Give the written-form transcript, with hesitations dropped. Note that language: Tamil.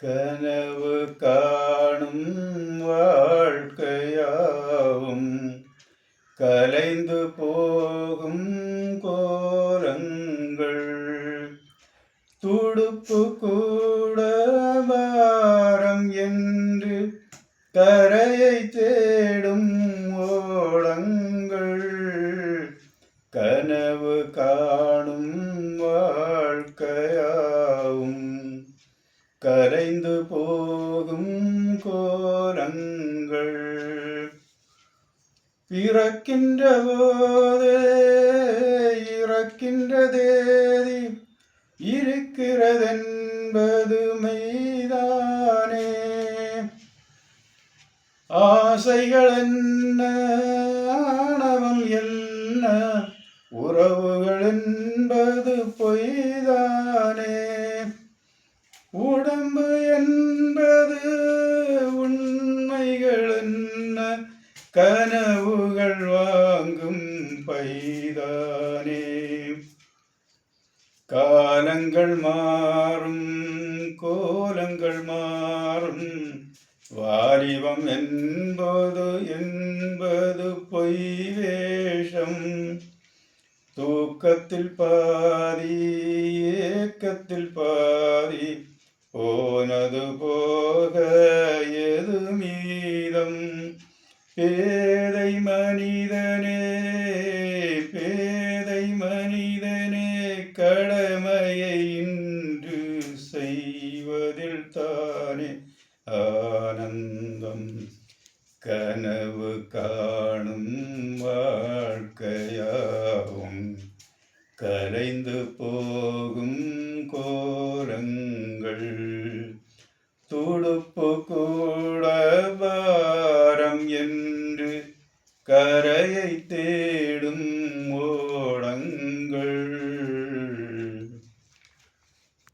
கனவு காணும் வாழ்க்கையாவும் கலைந்து போகும் கோலங்கள். துடுப்பு கூட பாரம் என்று கரையை தேடும் ஓடங்கள். கனவு காணும் வாழ்க்கையாவும் கரைந்து போகும் கோலங்கள். பிறக்கின்ற போதே இறக்கின்ற தேதி இருக்கிறதென்பது மெய்தானே. ஆசைகள் என்ன, ஆணவம் என்ன, உறவுகள் என்பது பொய்தானே. உடம்பு என்பது உண்மைகள் என்ன, கனவுகள் வாங்கும் பைதானே. காலங்கள் மாறும், கோலங்கள் மாறும், வாலிபம் என்பது பொய் வேஷம். தூக்கத்தில் பாதி, ஏக்கத்தில் பாதி, போனது போக எது மீதம். பேதை மனிதனே, பேதை மனிதனே, கடமையை இன்று செய்வதில் தானே ஆனந்தம். கனவு காணும் வாழ்க்கையாவும் கலைந்து போகும் கோலங்கள். துடுப்பு கூட பாரம் என்று கரையை தேடும் ஓடங்கள்.